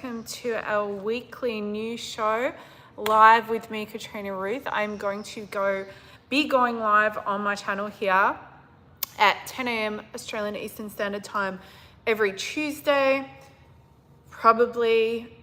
welcome to our weekly news show live with me, Katrina Ruth. I'm going to be going live on my channel here at 10 a.m. Australian Eastern Standard Time every Tuesday, probably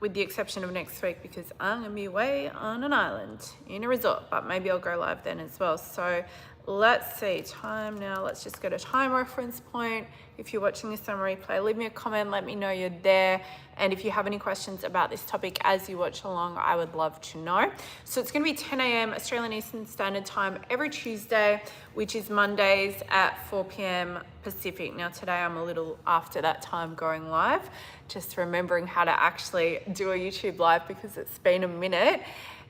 with the exception of next week because I'm gonna be away on an island in a resort, but maybe I'll go live then as well. So let's see, time now, let's just go to time reference point. If you're watching this on replay, leave me a comment, let me know you're there. And if you have any questions about this topic as you watch along, I would love to know. So it's gonna be 10 a.m. Australian Eastern Standard Time every Tuesday, which is Mondays at 4 p.m. Pacific. Now today I'm a little after that time going live, just remembering how to actually do a YouTube live because it's been a minute.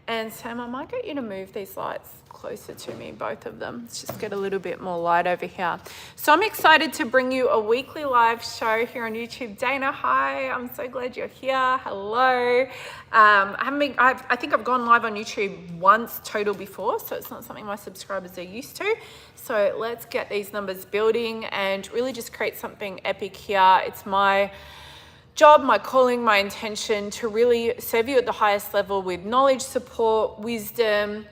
And Sam, I might get you to move these lights closer to me, both of them. Let's just get a little bit more light over here. So I'm excited to bring you a weekly live show here on YouTube. Dana, hi, I'm so glad you're here. Hello. I think I've gone live on YouTube once total before, so it's not something my subscribers are used to. So let's get these numbers building and really just create something epic here. It's my job, my calling, my intention to really serve you at the highest level with knowledge, support, wisdom,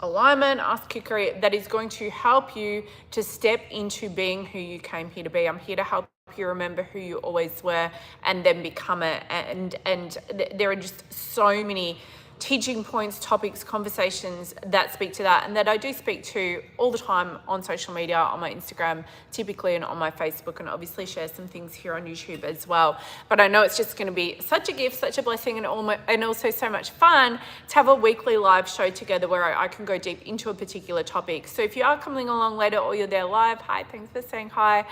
alignment, ask kickery that is going to help you to step into being who you came here to be. I'm here to help you remember who you always were and then become it. And there are just so many teaching points, topics, conversations that speak to that and that I do speak to all the time on social media, on my Instagram typically, and on my Facebook, and obviously share some things here on YouTube as well. But I know it's just going to be such a gift, such a blessing, and also so much fun to have a weekly live show together where I can go deep into a particular topic. So if you are coming along later or you're there live, hi, thanks for saying hi.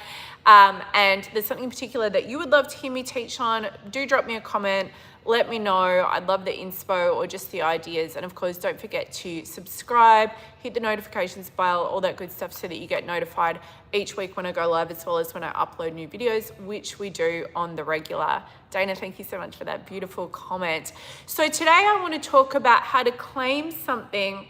And there's something in particular that you would love to hear me teach on, do drop me a comment. Let me know. I'd love the inspo or just the ideas. And of course, don't forget to subscribe, hit the notifications bell, all that good stuff so that you get notified each week when I go live, as well as when I upload new videos, which we do on the regular. Dana, thank you so much for that beautiful comment. So today I want to talk about how to claim something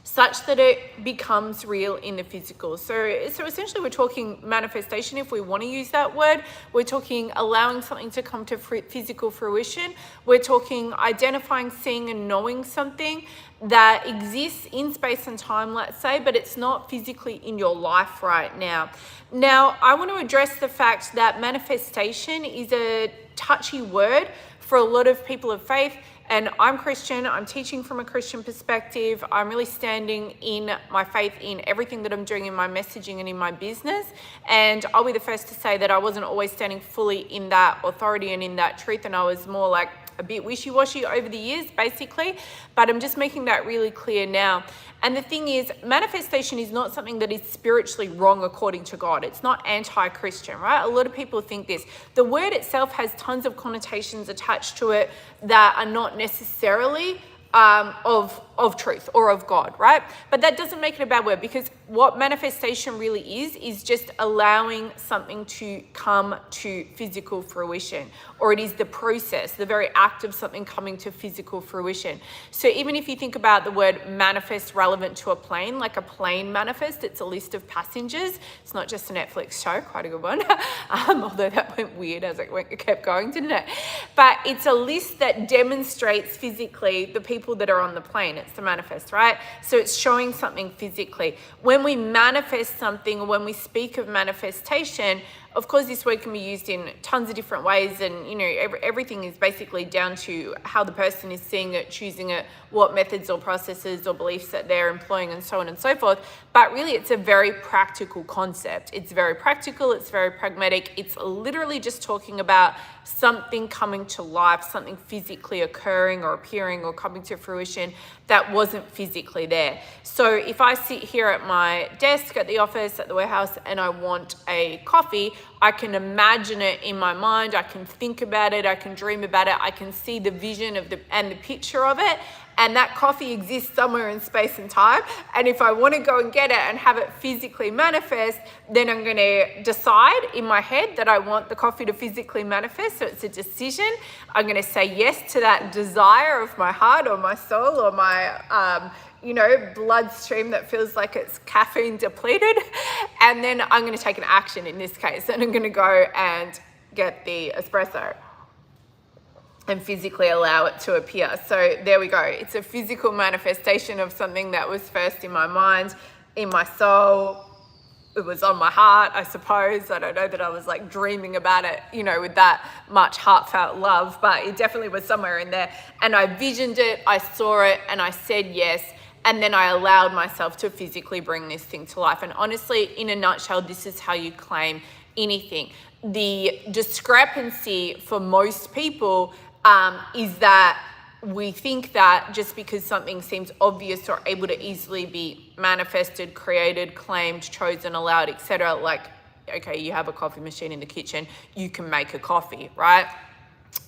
such that it becomes real in the physical. So essentially we're talking manifestation, if we want to use that word. We're talking allowing something to come to physical fruition. We're talking identifying, seeing and knowing something that exists in space and time, let's say, but it's not physically in your life right now. Now, I want to address the fact that manifestation is a touchy word for a lot of people of faith. And I'm Christian, I'm teaching from a Christian perspective. I'm really standing in my faith in everything that I'm doing in my messaging and in my business. And I'll be the first to say that I wasn't always standing fully in that authority and in that truth. And I was more like a bit wishy-washy over the years, basically. But I'm just making that really clear now. And the thing is, manifestation is not something that is spiritually wrong according to God. It's not anti-Christian, right? A lot of people think this. The word itself has tons of connotations attached to it that are not necessarily of truth or of God, right? But that doesn't make it a bad word, because what manifestation really is just allowing something to come to physical fruition, or it is the process, the very act of something coming to physical fruition. So even if you think about the word manifest relevant to a plane, like a plane manifest, it's a list of passengers. It's not just a Netflix show, quite a good one. Although that went weird as it kept going, didn't it? But it's a list that demonstrates physically the people that are on the plane. It's the manifest, right? So it's showing something physically. When we manifest something, or when we speak of manifestation, of course, this word can be used in tons of different ways, and everything is basically down to how the person is seeing it, choosing it, what methods or processes or beliefs that they're employing, and so on and so forth. But really, it's a very practical concept. It's very practical, it's very pragmatic. It's literally just talking about something coming to life, something physically occurring or appearing or coming to fruition that wasn't physically there. So if I sit here at my desk at the office, at the warehouse, and I want a coffee, I can imagine it in my mind, I can think about it, I can dream about it, I can see the vision of the picture of it, and that coffee exists somewhere in space and time. And if I want to go and get it and have it physically manifest, then I'm going to decide in my head that I want the coffee to physically manifest. So it's a decision. I'm going to say yes to that desire of my heart or my soul or my bloodstream that feels like it's caffeine depleted. And then I'm going to take an action in this case, and I'm going to go and get the espresso. and physically allow it to appear. So there we go. It's a physical manifestation of something that was first in my mind, in my soul. It was on my heart, I suppose. I don't know that I was like dreaming about it, you know, with that much heartfelt love, but it definitely was somewhere in there. And I visioned it, I saw it, and I said yes. And then I allowed myself to physically bring this thing to life. And honestly, in a nutshell, this is how you claim anything. The discrepancy for most people is that we think that just because something seems obvious or able to easily be manifested, created, claimed, chosen, allowed, etc., like, okay, you have a coffee machine in the kitchen, you can make a coffee, right?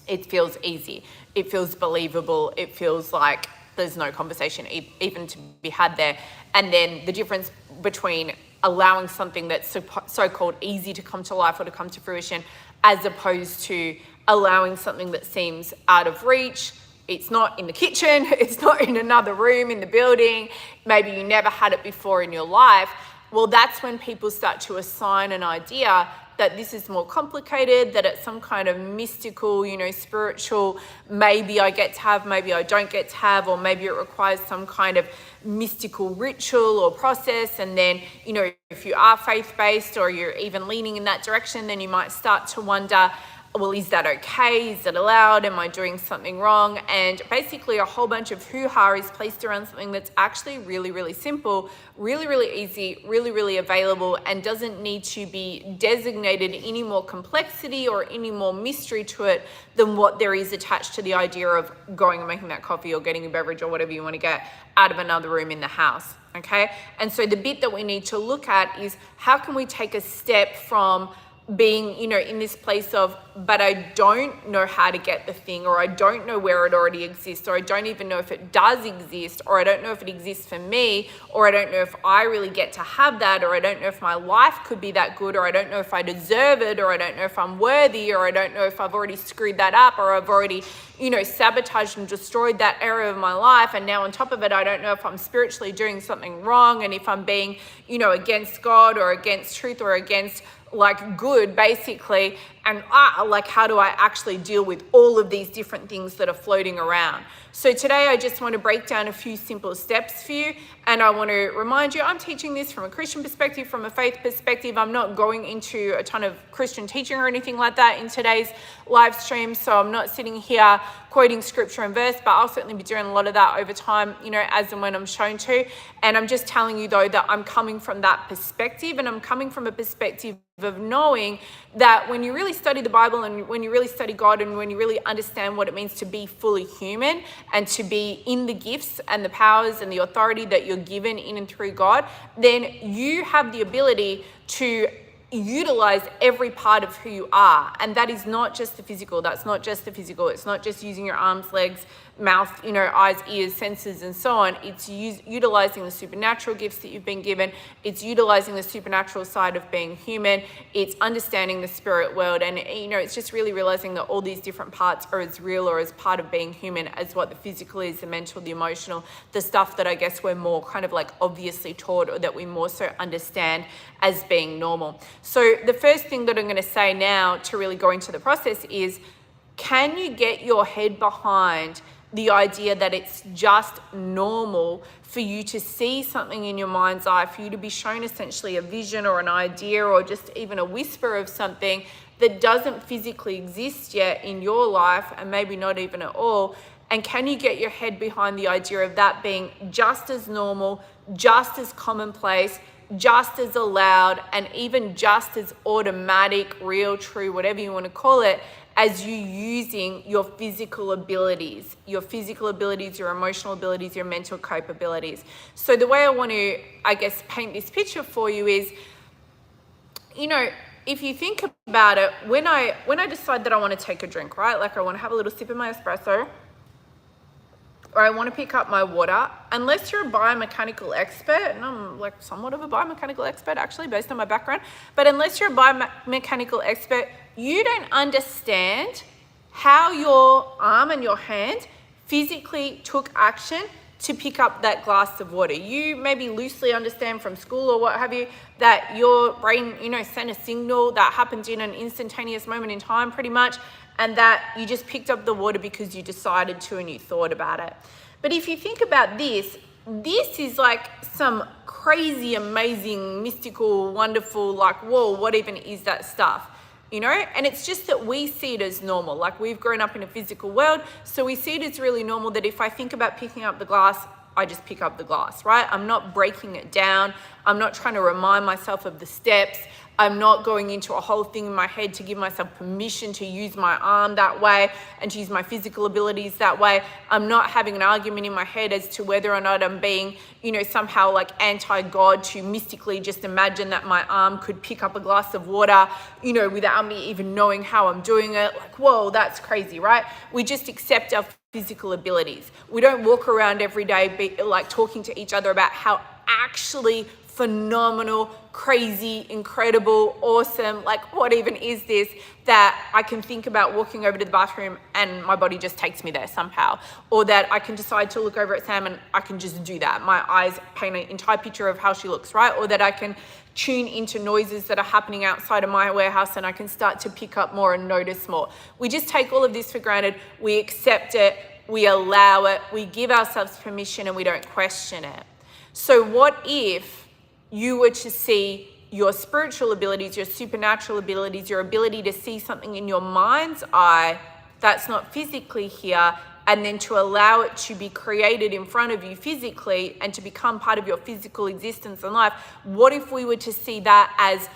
It feels easy. It feels believable. It feels like there's no conversation even to be had there. And then the difference between allowing something that's so-called easy to come to life or to come to fruition, as opposed to allowing something that seems out of reach. It's not in the kitchen, it's not in another room in the building, maybe you never had it before in your life. Well, that's when people start to assign an idea that this is more complicated, that it's some kind of mystical, you know, spiritual, maybe I get to have, maybe I don't get to have, or maybe it requires some kind of mystical ritual or process. And then, you know, if you are faith-based or you're even leaning in that direction, then you might start to wonder, well, is that okay? Is it allowed? Am I doing something wrong? And basically a whole bunch of hoo-ha is placed around something that's actually really, really simple, really, really easy, really, really available, and doesn't need to be designated any more complexity or any more mystery to it than what there is attached to the idea of going and making that coffee or getting a beverage or whatever you want to get out of another room in the house, okay? And so the bit that we need to look at is how can we take a step from being, you know, in this place of, but I don't know how to get the thing, or I don't know where it already exists, or I don't even know if it does exist, or I don't know if it exists for me, or I don't know if I really get to have that, or I don't know if my life could be that good, or I don't know if I deserve it, or I don't know if I'm worthy, or I don't know if I've already screwed that up, or I've already, you know, sabotaged and destroyed that area of my life. And now on top of it, I don't know if I'm spiritually doing something wrong, and if I'm being, you know, against God or against truth or against like good, basically. And like, how do I actually deal with all of these different things that are floating around? So today I just want to break down a few simple steps for you. And I want to remind you, I'm teaching this from a Christian perspective, from a faith perspective. I'm not going into a ton of Christian teaching or anything like that in today's live stream. So I'm not sitting here quoting scripture and verse, but I'll certainly be doing a lot of that over time, you know, as and when I'm shown to. And I'm just telling you though, that I'm coming from that perspective, and I'm coming from a perspective of knowing that when you really study the Bible and when you really study God and when you really understand what it means to be fully human and to be in the gifts and the powers and the authority that you're given in and through God, then you have the ability to utilize every part of who you are. And that is not just the physical. That's not just the physical. It's not just using your arms, legs, mouth, you know, eyes, ears, senses, and so on. It's utilizing the supernatural gifts that you've been given. It's utilizing the supernatural side of being human. It's understanding the spirit world. And, you know, it's just really realizing that all these different parts are as real or as part of being human as what the physical is, the mental, the emotional, the stuff that I guess we're more kind of like obviously taught, or that we more so understand as being normal. So the first thing that I'm going to say now to really go into the process is, can you get your head behind the idea that it's just normal for you to see something in your mind's eye, for you to be shown essentially a vision or an idea or just even a whisper of something that doesn't physically exist yet in your life, and maybe not even at all? And can you get your head behind the idea of that being just as normal, just as commonplace, just as allowed, and even just as automatic, real, true, whatever you want to call it, as you using your physical abilities, your emotional abilities, your mental capabilities? So the way I want to, I guess, paint this picture for you is, you know, if you think about it, when I decide that I want to take a drink, right? Like I want to have a little sip of my espresso, or I want to pick up my water, unless you're a biomechanical expert, and I'm like somewhat of a biomechanical expert actually based on my background, but unless you're a biomechanical expert, you don't understand how your arm and your hand physically took action to pick up that glass of water. You maybe loosely understand from school or what have you that your brain, you know, sent a signal that happened in an instantaneous moment in time pretty much, and that you just picked up the water because you decided to and you thought about it. But if you think about this is like some crazy, amazing, mystical, wonderful, like, whoa, what even is that stuff? You know, and it's just that we see it as normal. Like, we've grown up in a physical world, so we see it as really normal that if I think about picking up the glass, I just pick up the glass, right? I'm not breaking it down. I'm not trying to remind myself of the steps. I'm not going into a whole thing in my head to give myself permission to use my arm that way and to use my physical abilities that way. I'm not having an argument in my head as to whether or not I'm being, you know, somehow like anti-God to mystically just imagine that my arm could pick up a glass of water, you know, without me even knowing how I'm doing it. Like, whoa, that's crazy, right? We just accept our physical abilities. We don't walk around every day like talking to each other about how actually phenomenal, crazy, incredible, awesome, like what even is this that I can think about walking over to the bathroom and my body just takes me there somehow, or that I can decide to look over at Sam and I can just do that. My eyes paint an entire picture of how she looks, right? Or that I can tune into noises that are happening outside of my warehouse and I can start to pick up more and notice more. We just take all of this for granted. We accept it, we allow it, we give ourselves permission, and we don't question it. So what if you were to see your spiritual abilities, your supernatural abilities, your ability to see something in your mind's eye that's not physically here, and then to allow it to be created in front of you physically and to become part of your physical existence and life? What if we were to see that as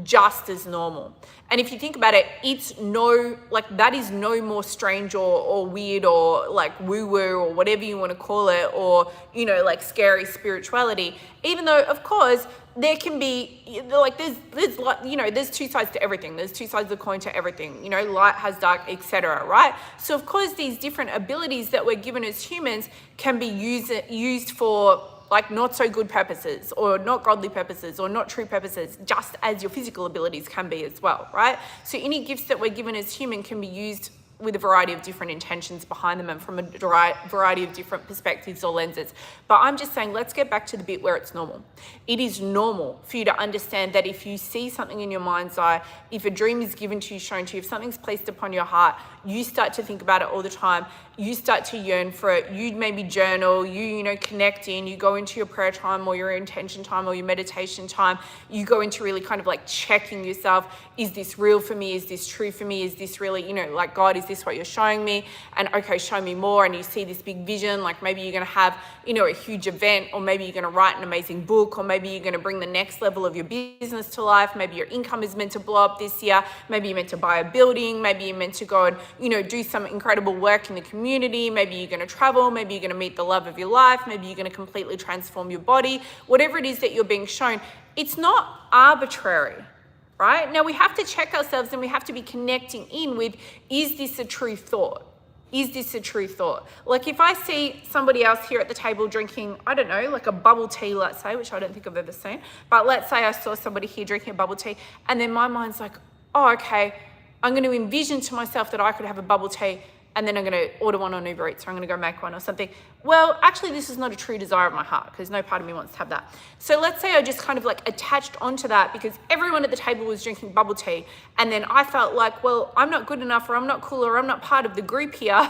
just as normal? And if you think about it, it's that is no more strange or weird or like woo-woo or whatever you want to call it, or, you know, like scary spirituality. Even though, of course, there can be like there's two sides to everything. There's two sides of the coin to everything. You know, light has dark, etc. Right? So of course, these different abilities that we're given as humans can be used for like not so good purposes, or not godly purposes, or not true purposes, just as your physical abilities can be as well, right? So any gifts that we're given as human can be used with a variety of different intentions behind them and from a variety of different perspectives or lenses. But I'm just saying, let's get back to the bit where it's normal. It is normal for you to understand that if you see something in your mind's eye, if a dream is given to you, shown to you, if something's placed upon your heart, you start to think about it all the time. You start to yearn for it. You maybe journal, you connect in, you go into your prayer time or your intention time or your meditation time. You go into really kind of like checking yourself. Is this real for me? Is this true for me? Is this really, like, God, is this what you're showing me? And okay, show me more. And you see this big vision, like maybe you're going to have, a huge event, or maybe you're going to write an amazing book, or maybe you're going to bring the next level of your business to life. Maybe your income is meant to blow up this year. Maybe you're meant to buy a building. Maybe you're meant to go and, do some incredible work in the community. Maybe you're going to travel. Maybe you're going to meet the love of your life. Maybe you're going to completely transform your body. Whatever it is that you're being shown, it's not arbitrary, right? Now we have to check ourselves and we have to be connecting in with, is this a true thought? Is this a true thought? Like if I see somebody else here at the table drinking, I don't know, like a bubble tea, let's say, which I don't think I've ever seen, but let's say I saw somebody here drinking a bubble tea, and then my mind's like, oh, okay, I'm going to envision to myself that I could have a bubble tea, and then I'm going to order one on Uber Eats, or I'm going to go make one or something. Well, actually, this is not a true desire of my heart, because no part of me wants to have that. So let's say I just kind of like attached onto that because everyone at the table was drinking bubble tea. And then I felt like, well, I'm not good enough, or I'm not cool, or I'm not part of the group here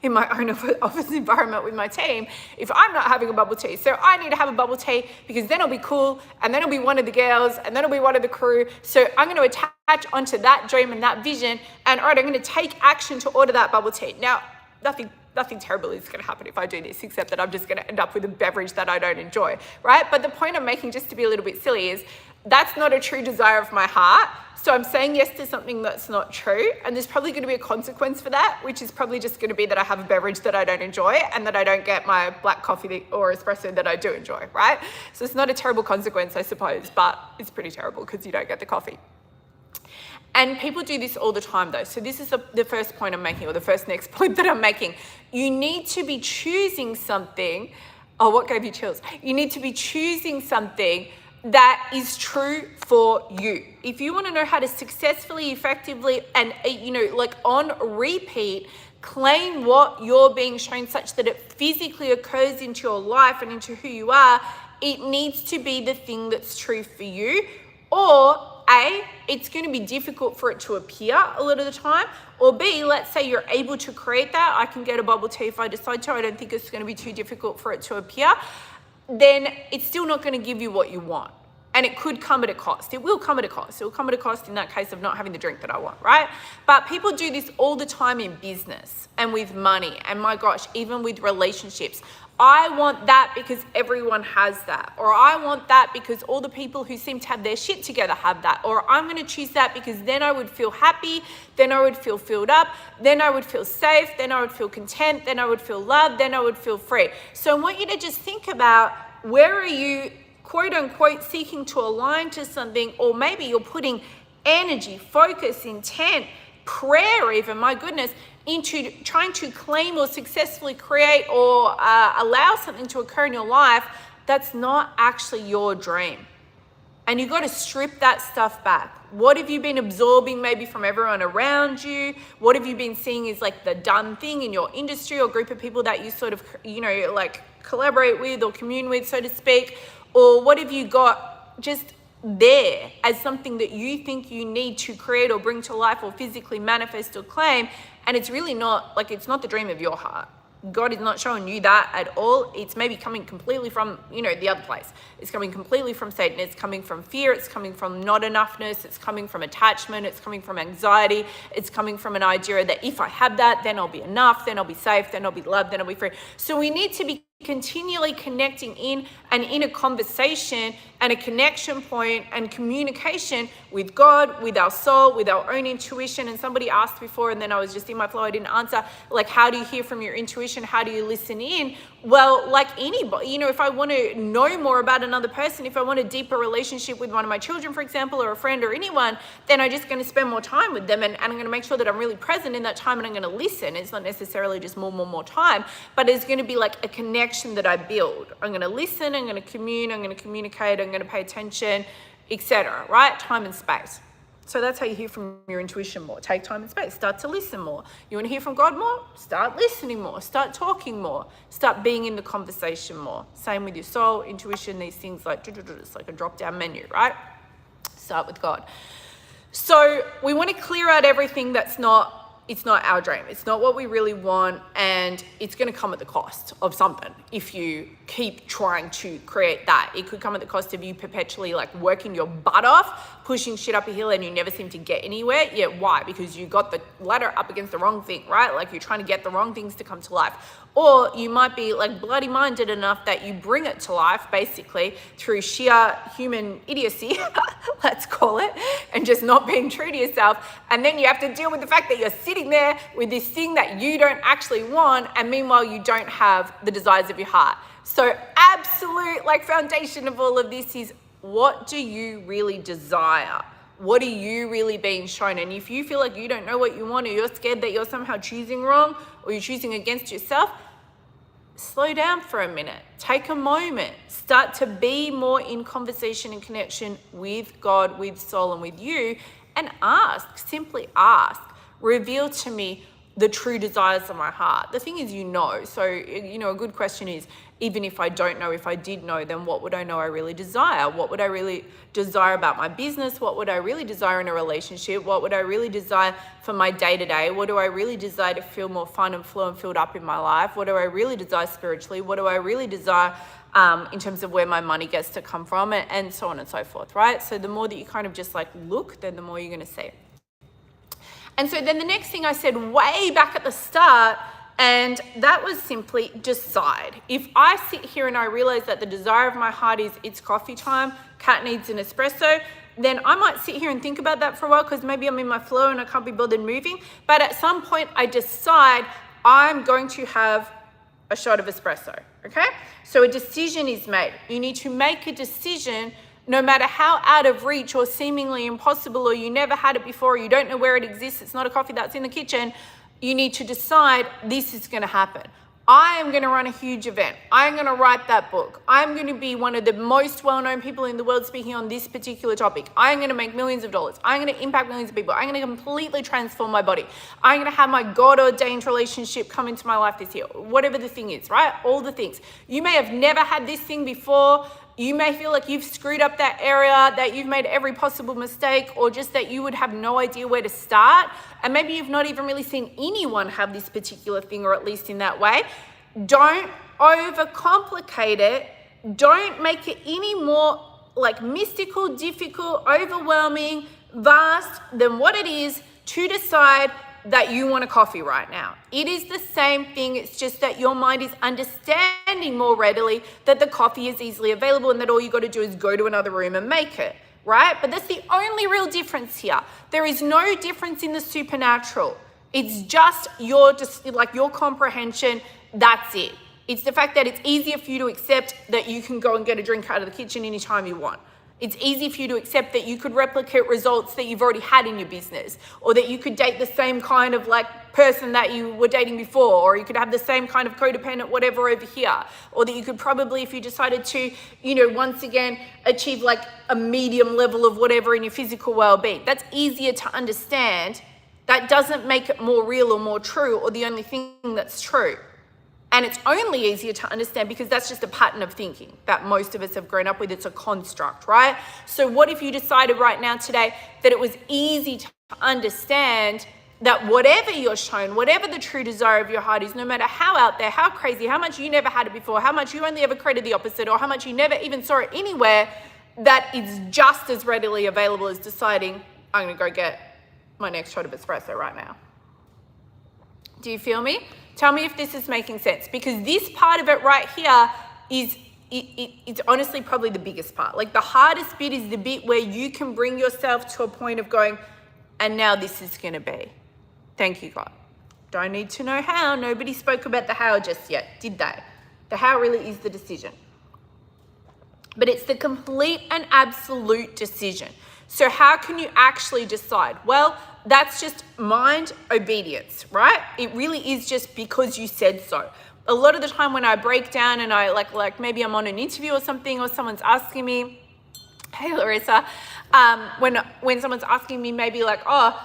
in my own office environment with my team if I'm not having a bubble tea. So I need to have a bubble tea because then I'll be cool, and then I'll be one of the girls, and then I'll be one of the crew. So I'm going to attach onto that dream and that vision, and all right, I'm going to take action to order that bubble tea. Now, nothing terrible is going to happen if I do this, except that I'm just going to end up with a beverage that I don't enjoy, right? But the point I'm making, just to be a little bit silly, is that's not a true desire of my heart. So I'm saying yes to something that's not true, and there's probably going to be a consequence for that, which is probably just going to be that I have a beverage that I don't enjoy and that I don't get my black coffee or espresso that I do enjoy, right? So it's not a terrible consequence, I suppose, but it's pretty terrible because you don't get the coffee. And people do this all the time though. So this is the first point I'm making, or the next point that I'm making. You need to be choosing something. Oh, what gave you chills? You need to be choosing something that is true for you. If you want to know how to successfully, effectively, and like on repeat, claim what you're being shown such that it physically occurs into your life and into who you are, it needs to be the thing that's true for you, or A, it's going to be difficult for it to appear a lot of the time, or B, let's say you're able to create that. I can get a bubble tea if I decide to. I don't think it's going to be too difficult for it to appear. Then it's still not going to give you what you want. And it could come at a cost. It will come at a cost. It will come at a cost in that case of not having the drink that I want, right? But people do this all the time in business and with money. And my gosh, even with relationships. I want that because everyone has that. Or I want that because all the people who seem to have their shit together have that. Or I'm going to choose that because then I would feel happy. Then I would feel filled up. Then I would feel safe. Then I would feel content. Then I would feel loved. Then I would feel free. So I want you to just think about, where are you, quote unquote, seeking to align to something, or maybe you're putting energy, focus, intent, prayer even, my goodness, into trying to claim or successfully create or allow something to occur in your life that's not actually your dream. And you've got to strip that stuff back. What have you been absorbing maybe from everyone around you? What have you been seeing as like the done thing in your industry or group of people that you sort of, like collaborate with or commune with, so to speak? Or what have you got just there as something that you think you need to create or bring to life or physically manifest or claim? And it's really not, like, it's not the dream of your heart. God is not showing you that at all. It's maybe coming completely from, the other place. It's coming completely from Satan. It's coming from fear. It's coming from not enoughness. It's coming from attachment. It's coming from anxiety. It's coming from an idea that if I have that, then I'll be enough, then I'll be safe, then I'll be loved, then I'll be free. So we need to be continually connecting in and in a conversation and a connection point and communication with God, with our soul, with our own intuition. And somebody asked before, and then I was just in my flow, I didn't answer, like, how do you hear from your intuition? How do you listen in? Well, like anybody, if I want to know more about another person, if I want a deeper relationship with one of my children, for example, or a friend or anyone, then I'm just going to spend more time with them, and I'm going to make sure that I'm really present in that time, and I'm going to listen. It's not necessarily just more time, but it's going to be like a connection that I build. I'm going to listen, I'm going to commune, I'm going to communicate, I'm going to pay attention, etc. Right? Time and space. So that's how you hear from your intuition more. Take time and space. Start to listen more. You want to hear from God more? Start listening more. Start talking more. Start being in the conversation more. Same with your soul, intuition, these things like, it's like a drop-down menu, right? Start with God. So we want to clear out everything it's not our dream. It's not what we really want, and it's going to come at the cost of something. If you keep trying to create that, it could come at the cost of you perpetually like working your butt off, pushing shit up a hill, and you never seem to get anywhere. Yeah, why? Because you got the ladder up against the wrong thing, right? Like you're trying to get the wrong things to come to life. Or you might be like bloody minded enough that you bring it to life basically through sheer human idiocy, let's call it, and just not being true to yourself. And then you have to deal with the fact that you're sitting there with this thing that you don't actually want, and meanwhile you don't have the desires of your heart. So absolute like foundation of all of this is, what do you really desire? What are you really being shown? And if you feel like you don't know what you want, or you're scared that you're somehow choosing wrong, or you're choosing against yourself, slow down for a minute. Take a moment. Start to be more in conversation and connection with God, with soul, and with you, and ask, simply ask, reveal to me the true desires of my heart. The thing is, so, a good question is, even if I don't know, if I did know, then what would I know I really desire? What would I really desire about my business? What would I really desire in a relationship? What would I really desire for my day-to-day? What do I really desire to feel more fun and flow and filled up in my life? What do I really desire spiritually? What do I really desire in terms of where my money gets to come from, and so on and so forth, right? So the more that you kind of just like look, then the more you're going to see. And so then the next thing I said way back at the start, and that was simply decide. If I sit here and I realize that the desire of my heart is it's coffee time, Kat needs an espresso, then I might sit here and think about that for a while because maybe I'm in my flow and I can't be bothered moving. But at some point I decide I'm going to have a shot of espresso, okay? So a decision is made. You need to make a decision no matter how out of reach or seemingly impossible, or you never had it before, or you don't know where it exists, it's not a coffee that's in the kitchen. You need to decide this is going to happen. I am going to run a huge event. I'm going to write that book. I'm going to be one of the most well-known people in the world speaking on this particular topic. I'm going to make millions of dollars. I'm going to impact millions of people. I'm going to completely transform my body. I'm going to have my God-ordained relationship come into my life this year. Whatever the thing is, right? All the things. You may have never had this thing before. you may feel like you've screwed up that area, that you've made every possible mistake, or just that you would have no idea where to start. And maybe you've not even really seen anyone have this particular thing, or at least in that way. Don't overcomplicate it. Don't make it any more like mystical, difficult, overwhelming, vast than what it is to decide that you want a coffee right now. It is the same thing. It's just that your mind is understanding more readily that the coffee is easily available and that all you got to do is go to another room and make it, right? But that's the only real difference here. There is no difference in the supernatural. It's just your comprehension. That's it. It's the fact that it's easier for you to accept that you can go and get a drink out of the kitchen anytime you want. It's easy for you to accept that you could replicate results that you've already had in your business, or that you could date the same kind of like person that you were dating before, or you could have the same kind of codependent whatever over here, or that you could probably, if you decided to, once again achieve like a medium level of whatever in your physical well-being. That's easier to understand. That doesn't make it more real or more true, or the only thing that's true. And it's only easier to understand because that's just a pattern of thinking that most of us have grown up with. It's a construct, right? So what if you decided right now today that it was easy to understand that whatever you're shown, whatever the true desire of your heart is, no matter how out there, how crazy, how much you never had it before, how much you only ever created the opposite, or how much you never even saw it anywhere, that it's just as readily available as deciding, I'm going to go get my next shot of espresso right now. Do you feel me? Tell me if this is making sense, because this part of it right here is it's honestly probably the biggest part. Like the hardest bit is the bit where you can bring yourself to a point of going, and now this is going to be. Thank you, God. Don't need to know how. Nobody spoke about the how just yet, did they? The how really is the decision. But it's the complete and absolute decision. So how can you actually decide? Well, that's just mind obedience, right? It really is just because you said so. A lot of the time when I break down and I like maybe I'm on an interview or something, or someone's asking me, hey Larissa, when someone's asking me maybe like, oh,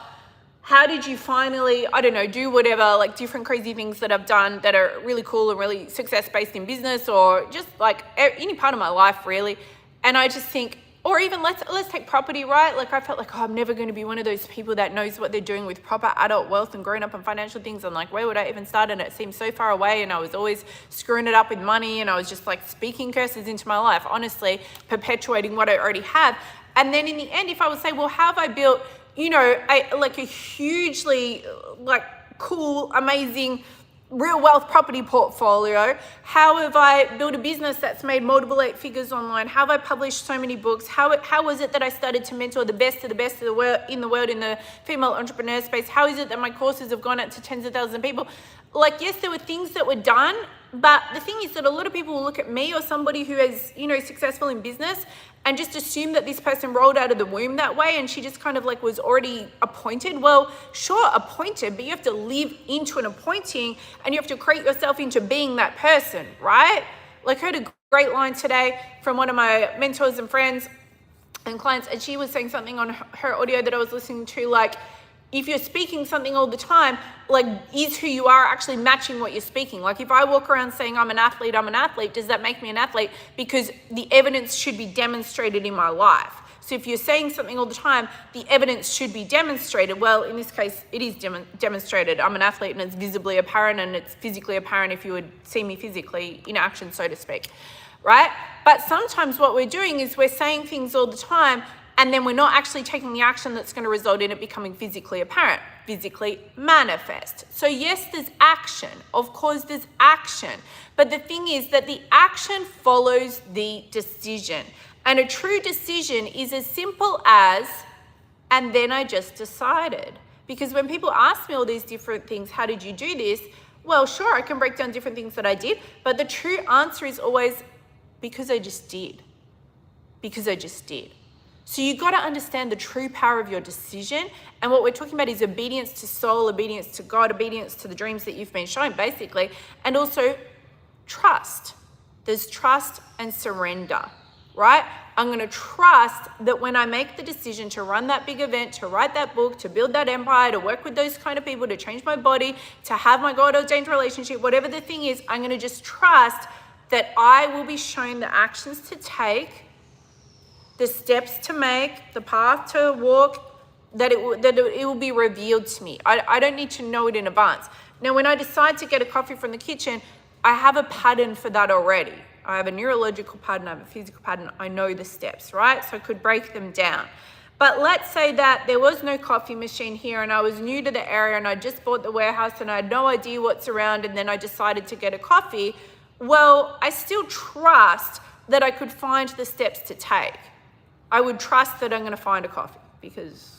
how did you finally, I don't know, do whatever, like different crazy things that I've done that are really cool and really success-based in business, or just like any part of my life really. And I just think, or even let's take property, right? Like I felt like, I'm never going to be one of those people that knows what they're doing with proper adult wealth and growing up and financial things. And like, where would I even start? And it seemed so far away, and I was always screwing it up with money, and I was just like speaking curses into my life, honestly, perpetuating what I already have. And then in the end, if I would say, well, how have I built, a hugely like cool, amazing, real wealth property portfolio? How have I built a business that's made multiple 8 figures online? How have I published so many books? How was it that I started to mentor the best of the world in the female entrepreneur space? How is it that my courses have gone out to tens of thousands of people? Like, yes, there were things that were done, but the thing is that a lot of people will look at me or somebody who is, successful in business and just assume that this person rolled out of the womb that way and she just kind of like was already appointed. Well, sure, appointed, but you have to live into an appointing and you have to create yourself into being that person, right? Like, I heard a great line today from one of my mentors and friends and clients, and she was saying something on her audio that I was listening to, like, if you're speaking something all the time, like, is who you are actually matching what you're speaking? Like, if I walk around saying I'm an athlete, does that make me an athlete? Because the evidence should be demonstrated in my life. So if you're saying something all the time, the evidence should be demonstrated. Well, in this case, it is demonstrated. I'm an athlete, and it's visibly apparent, and it's physically apparent if you would see me physically in action, so to speak, right? But sometimes what we're doing is we're saying things all the time, and then we're not actually taking the action that's going to result in it becoming physically apparent, physically manifest. So yes, there's action. Of course, there's action. But the thing is that the action follows the decision. And a true decision is as simple as, and then I just decided. Because when people ask me all these different things, how did you do this? Well, sure, I can break down different things that I did. But the true answer is always, because I just did. Because I just did. So you got to understand the true power of your decision. And what we're talking about is obedience to soul, obedience to God, obedience to the dreams that you've been shown, basically. And also trust. There's trust and surrender, right? I'm going to trust that when I make the decision to run that big event, to write that book, to build that empire, to work with those kind of people, to change my body, to have my God-ordained relationship, whatever the thing is, I'm going to just trust that I will be shown the actions to take, the steps to make, the path to walk, that it will be revealed to me. I don't need to know it in advance. Now, when I decide to get a coffee from the kitchen, I have a pattern for that already. I have a neurological pattern, I have a physical pattern, I know the steps, right? So I could break them down. But let's say that there was no coffee machine here and I was new to the area and I just bought the warehouse and I had no idea what's around, and then I decided to get a coffee. Well, I still trust that I could find the steps to take. I would trust that I'm going to find a coffee because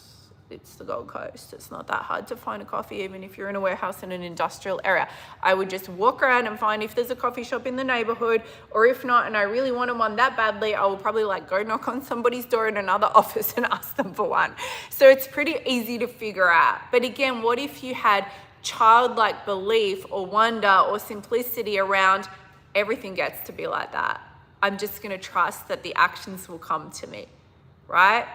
it's the Gold Coast. It's not that hard to find a coffee, even if you're in a warehouse in an industrial area. I would just walk around and find if there's a coffee shop in the neighborhood, or if not, and I really wanted one that badly, I will probably go knock on somebody's door in another office and ask them for one. So it's pretty easy to figure out. But again, what if you had childlike belief or wonder or simplicity around everything gets to be like that? I'm just going to trust that the actions will come to me, right?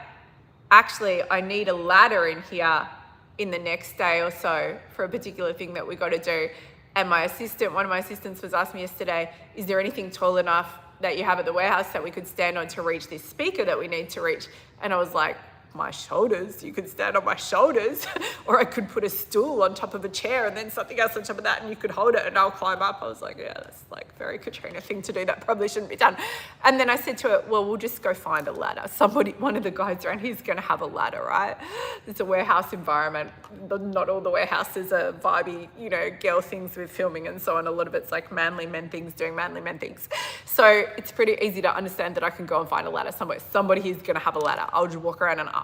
Actually, I need a ladder in here in the next day or so for a particular thing that we got to do. And one of my assistants was asking me yesterday, is there anything tall enough that you have at the warehouse that we could stand on to reach this speaker that we need to reach? And I was like, my shoulders, you could stand on my shoulders, or I could put a stool on top of a chair and then something else on top of that and you could hold it and I'll climb up. I was like, yeah, that's very Katrina thing to do. That probably shouldn't be done. And then I said to her, well, we'll just go find a ladder. One of the guys around here is going to have a ladder, right? It's a warehouse environment. Not all the warehouses are vibey, girl things with filming and so on. A lot of it's manly men things doing manly men things. So it's pretty easy to understand that I can go and find a ladder somewhere. Somebody here's going to have a ladder. I'll just walk around and ask.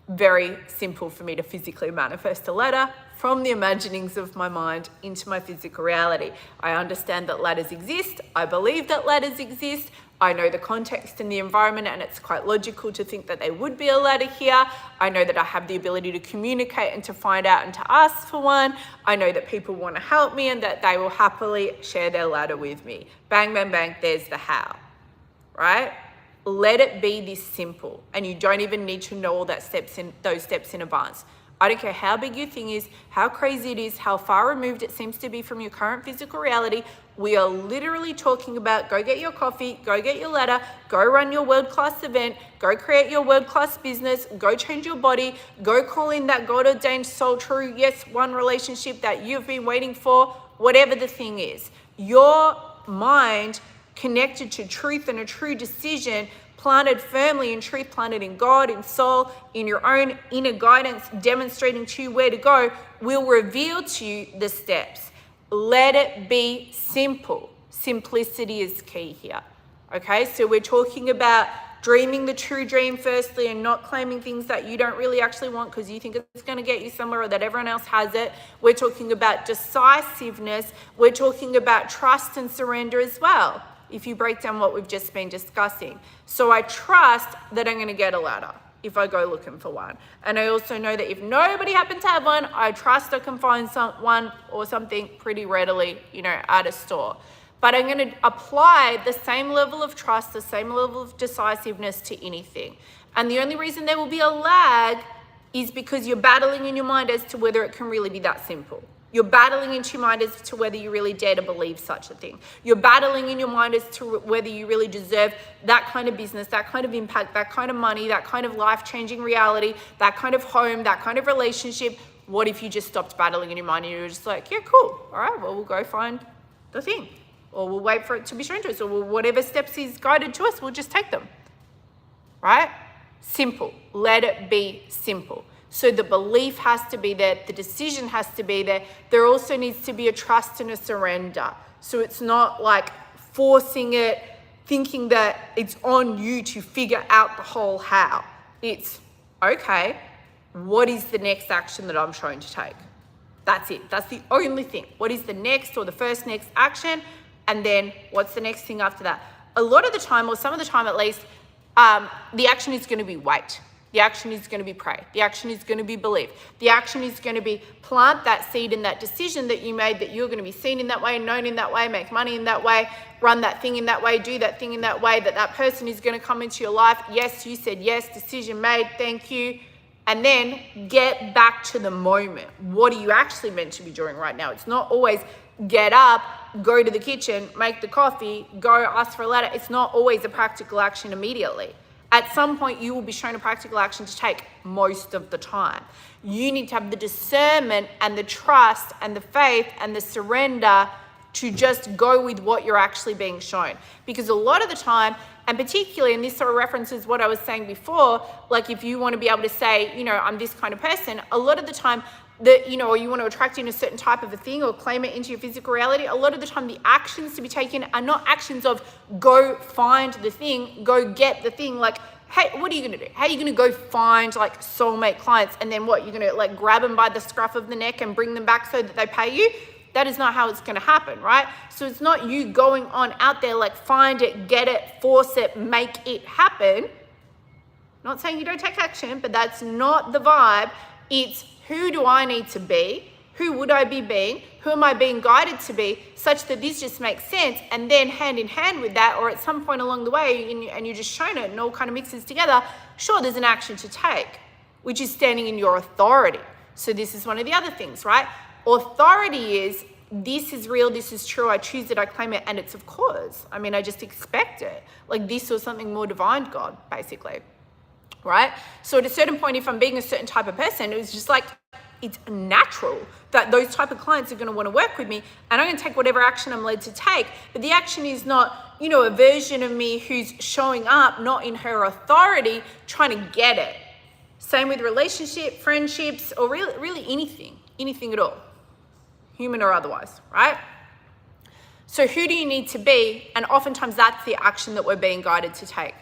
Very simple for me to physically manifest a ladder from the imaginings of my mind into my physical reality. I understand that ladders exist. I believe that ladders exist. I know the context and the environment, and it's quite logical to think that there would be a ladder here. I know that I have the ability to communicate and to find out and to ask for one. I know that people want to help me and that they will happily share their ladder with me. Bang, bang, bang, there's the how, right? Let it be this simple, and you don't even need to know all those steps in advance. I don't care how big your thing is, how crazy it is, how far removed it seems to be from your current physical reality. We are literally talking about go get your coffee, go get your ladder, go run your world-class event, go create your world-class business, go change your body, go call in that God-ordained soul true, yes, one relationship that you've been waiting for, whatever the thing is. Your mind connected to truth and a true decision, planted firmly in truth, planted in God, in soul, in your own inner guidance, demonstrating to you where to go, will reveal to you the steps. Let it be simple. Simplicity is key here. Okay, so we're talking about dreaming the true dream firstly and not claiming things that you don't really actually want because you think it's going to get you somewhere or that everyone else has it. We're talking about decisiveness. We're talking about trust and surrender as well, if you break down what we've just been discussing. So I trust that I'm going to get a ladder if I go looking for one. And I also know that if nobody happened to have one, I trust I can find one or something pretty readily, at a store. But I'm going to apply the same level of trust, the same level of decisiveness to anything. And the only reason there will be a lag is because you're battling in your mind as to whether it can really be that simple. You're battling into your mind as to whether you really dare to believe such a thing. You're battling in your mind as to whether you really deserve that kind of business, that kind of impact, that kind of money, that kind of life-changing reality, that kind of home, that kind of relationship. What if you just stopped battling in your mind and you were just like, yeah, cool. All right, well, we'll go find the thing. Or we'll wait for it to be shown to us. Or whatever steps is guided to us, we'll just take them. Right? Simple. Let it be simple. So the belief has to be there, the decision has to be there. There also needs to be a trust and a surrender. So it's not like forcing it, thinking that it's on you to figure out the whole how. It's, okay, what is the next action that I'm trying to take? That's it. That's the only thing. What is the next or the first next action? And then what's the next thing after that? A lot of the time, or some of the time at least, the action is going to be wait. The action is going to be pray. The action is going to be believe. The action is going to be plant that seed in that decision that you made, that you're going to be seen in that way, known in that way, make money in that way, run that thing in that way, do that thing in that way, that person is going to come into your life. Yes, you said yes, decision made, thank you. and then get back to the moment. What are you actually meant to be doing right now? It's not always get up, go to the kitchen, make the coffee, go ask for a letter. It's not always a practical action immediately. At some point, you will be shown a practical action to take most of the time. You need to have the discernment and the trust and the faith and the surrender to just go with what you're actually being shown. Because a lot of the time, and particularly, and this sort of references what I was saying before, like if you want to be able to say, you know, I'm this kind of person, a lot of the time that, you know, or you want to attract in a certain type of a thing or claim it into your physical reality, a lot of the time the actions to be taken are not actions of go find the thing, go get the thing. Like, hey, what are you going to do? How are you going to go find like soulmate clients? And then what, you're going to like grab them by the scruff of the neck and bring them back so that they pay you? That is not how it's going to happen, right? So it's not you going on out there like find it, get it, force it, make it happen. Not saying you don't take action, but that's not the vibe. It's who do I need to be? Who would I be being? Who am I being guided to be such that this just makes sense? And then hand in hand with that, or at some point along the way, and you're just shown it and all kind of mixes together, sure, there's an action to take, which is standing in your authority. So this is one of the other things, right? Authority is, this is real, this is true, I choose it, I claim it, and it's of course. I mean, I just expect it. Like this or something more divine, God, basically. Right? So at a certain point, if I'm being a certain type of person, it was just like, it's natural that those type of clients are going to want to work with me, and I'm going to take whatever action I'm led to take. But the action is not, you know, a version of me who's showing up, not in her authority, trying to get it. Same with relationship, friendships, or really anything at all, human or otherwise, right? So who do you need to be? And oftentimes that's the action that we're being guided to take.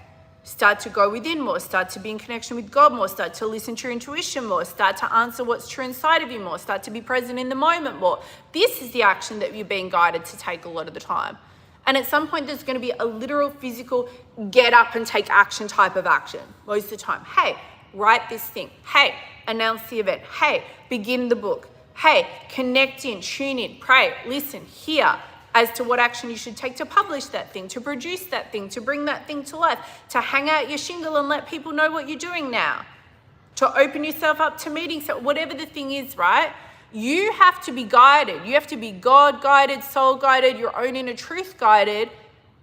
Start to go within more, start to be in connection with God more, start to listen to your intuition more, start to answer what's true inside of you more, start to be present in the moment more. This is the action that you're being guided to take a lot of the time. And at some point, there's going to be a literal physical get up and take action type of action most of the time. Hey, write this thing. Hey, announce the event. Hey, begin the book. Hey, connect in, tune in, pray, listen, hear as to what action you should take to publish that thing, to produce that thing, to bring that thing to life, to hang out your shingle and let people know what you're doing now, to open yourself up to meetings, so whatever the thing is, right? You have to be guided. You have to be God guided, soul guided, your own inner truth guided.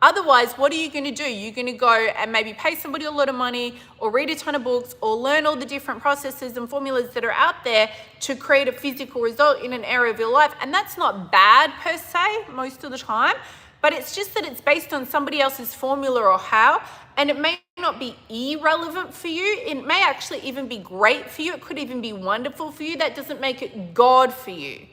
Otherwise, what are you going to do? You're going to go and maybe pay somebody a lot of money or read a ton of books or learn all the different processes and formulas that are out there to create a physical result in an area of your life. And that's not bad per se most of the time, but it's just that it's based on somebody else's formula or how, and it may not be irrelevant for you. It may actually even be great for you. It could even be wonderful for you. That doesn't make it God for you,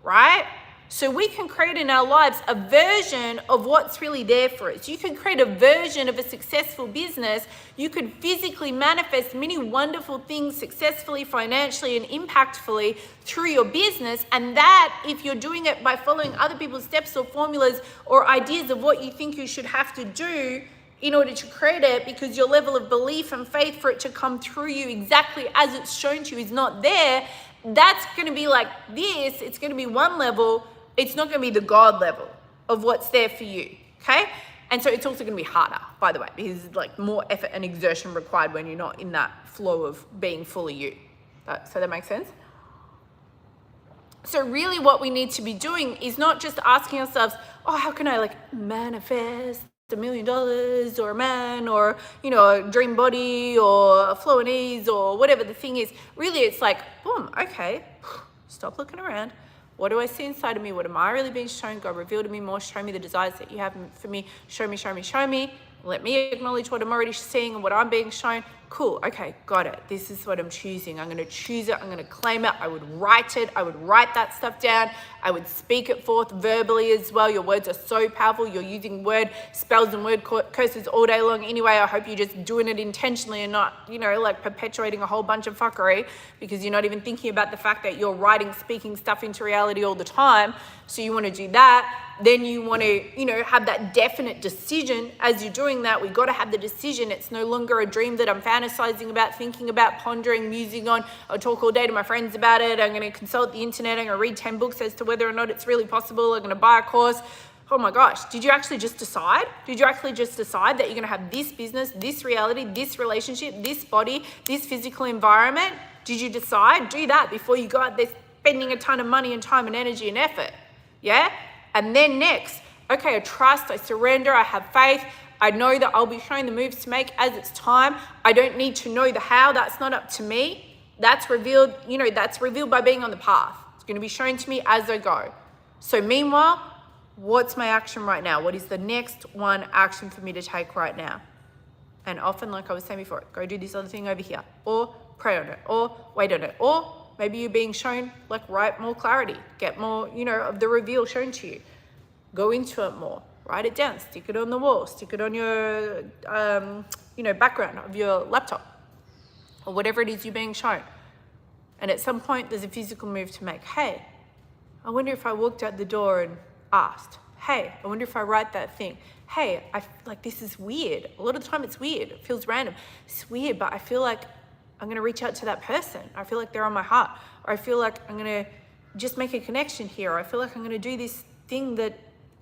right? So we can create in our lives a version of what's really there for us. You can create a version of a successful business. You could physically manifest many wonderful things successfully, financially, and impactfully through your business. And that, if you're doing it by following other people's steps or formulas or ideas of what you think you should have to do in order to create it, because your level of belief and faith for it to come through you exactly as it's shown to you is not there, that's going to be like this. It's going to be one level. It's not going to be the God level of what's there for you, okay? And so it's also going to be harder, by the way, because like more effort and exertion required when you're not in that flow of being fully you. So that makes sense? So really what we need to be doing is not just asking ourselves, oh, how can I like manifest $1 million or a man or, you know, a dream body or a flow and ease or whatever the thing is. Really, it's like, boom, okay, stop looking around. What do I see inside of me? What am I really being shown? God, reveal to me more. Show me the desires that you have for me. Show me, show me, show me. Let me acknowledge what I'm already seeing and what I'm being shown. Cool. Okay, got it. This is what I'm choosing. I'm going to choose it. I'm going to claim it. I would write it. I would write that stuff down. I would speak it forth verbally as well. Your words are so powerful. You're using word spells and word curses all day long anyway. I hope you're just doing it intentionally and not, you know, like perpetuating a whole bunch of fuckery, because you're not even thinking about the fact that you're writing, speaking stuff into reality all the time. So you want to do that. Then you want to, you know, have that definite decision as you're doing that. We got to have the decision. It's no longer a dream that I'm fantasizing about, thinking about, pondering, musing on. I'll talk all day to my friends about it. I'm going to consult the internet. I'm going to read 10 books as to whether or not it's really possible. I'm going to buy a course. Oh my gosh, did you actually just decide? Did you actually just decide that you're going to have this business, this reality, this relationship, this body, this physical environment Did you decide? Do that before you go out there spending a ton of money and time and energy and effort. Yeah? And then next, okay, I trust, I surrender, I have faith. I know that I'll be shown the moves to make as it's time. I don't need to know the how. That's not up to me. That's revealed, that's revealed by being on the path. It's going to be shown to me as I go. So meanwhile, what's my action right now? What is the next one action for me to take right now? And often, like I was saying before, go do this other thing over here, or pray on it, or wait on it, or maybe you're being shown, like, write more clarity, get more, of the reveal shown to you. Go into it more, write it down, stick it on the wall, stick it on your, background of your laptop, or whatever it is you're being shown. And at some point, there's a physical move to make. Hey, I wonder if I walked out the door and asked. Hey, I wonder if I write that thing. Hey, this is weird. A lot of the time it's weird. It feels random. It's weird, but I feel like I'm going to reach out to that person. I feel like they're on my heart. Or I feel like I'm going to just make a connection here. Or I feel like I'm going to do this thing that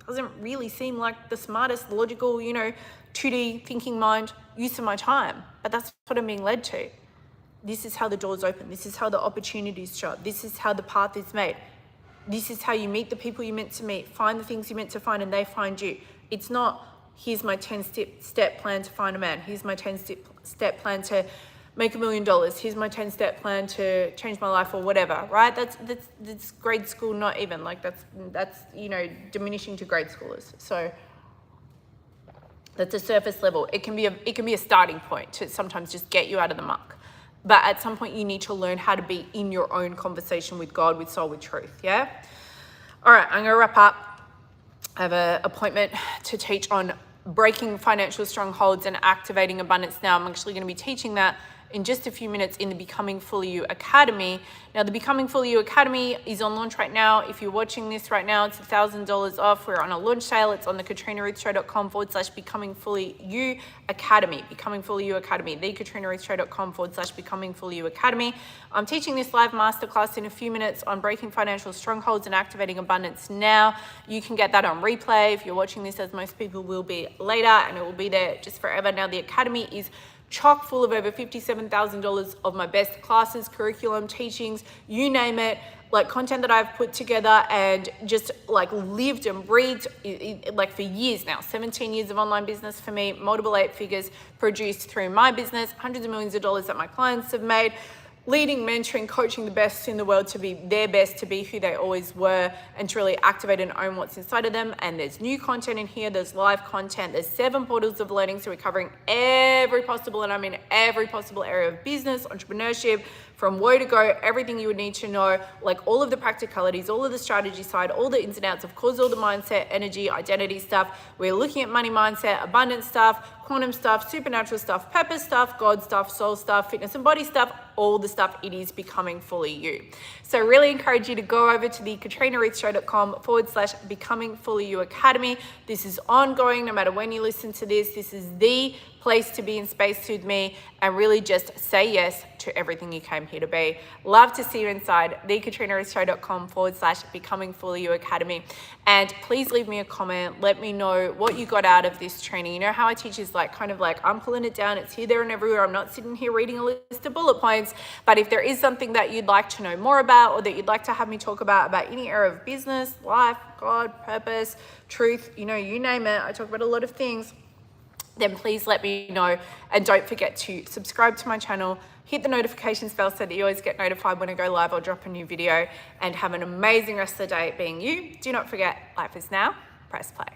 doesn't really seem like the smartest, logical, 2D thinking mind use of my time. But that's what I'm being led to. This is how the doors open. This is how the opportunities show up. This is how the path is made. This is how you meet the people you're meant to meet, find the things you're meant to find, and they find you. It's not, here's my 10-step plan to find a man. Here's my 10-step plan to make $1 million. Here's my 10-step plan to change my life, or whatever, right? That's grade school, not even. Like, that's diminishing to grade schoolers. So that's a surface level. It can be a starting point to sometimes just get you out of the muck. But at some point, you need to learn how to be in your own conversation with God, with soul, with truth, yeah? All right, I'm going to wrap up. I have an appointment to teach on breaking financial strongholds and activating abundance now. I'm actually going to be teaching that in just a few minutes in the Becoming Fully You Academy. Now, the Becoming Fully You Academy is on launch right now. If you're watching this right now, it's $1,000 off. We're on a launch sale. It's on the KatrinaRuthShow.com/Becoming Fully You Academy. Becoming Fully You Academy. The KatrinaRuthShow.com/Becoming Fully You Academy. I'm teaching this live masterclass in a few minutes on breaking financial strongholds and activating abundance now. You can get that on replay if you're watching this, as most people will be later, and it will be there just forever. Now, the Academy is chock full of over $57,000 of my best classes, curriculum, teachings, you name it, like content that I've put together and just like lived and breathed like for years now. 17 years of online business for me, multiple 8 figures produced through my business, hundreds of millions of dollars that my clients have made, leading, mentoring, coaching the best in the world to be their best, to be who they always were, and to really activate and own what's inside of them. And there's new content in here, there's live content, there's 7 portals of learning, so we're covering every possible, and I mean every possible area of business, entrepreneurship, from where to go, everything you would need to know, like all of the practicalities, all of the strategy side, all the ins and outs, of course, all the mindset, energy, identity stuff. We're looking at money mindset, abundance stuff, quantum stuff, supernatural stuff, purpose stuff, God stuff, soul stuff, fitness and body stuff, all the stuff. It is Becoming Fully You. So I really encourage you to go over to the KatrinaRuthShow.com/Becoming Fully You Academy. This is ongoing, no matter when you listen to this. This is the place to be in space with me and really just say yes to everything you came here to be. Love to see you inside the KatrinaRuthShow.com/Becoming Fully You Academy. And please leave me a comment. Let me know what you got out of this training. You know how I teach is like kind of like I'm pulling it down. It's here, there, and everywhere. I'm not sitting here reading a list of bullet points. But if there is something that you'd like to know more about, or that you'd like to have me talk about any area of business, life, God, purpose, truth, you name it. I talk about a lot of things. Then please let me know. And don't forget to subscribe to my channel, hit the notifications bell so that you always get notified when I go live or drop a new video, and have an amazing rest of the day being you. Do not forget, life is now. Press play.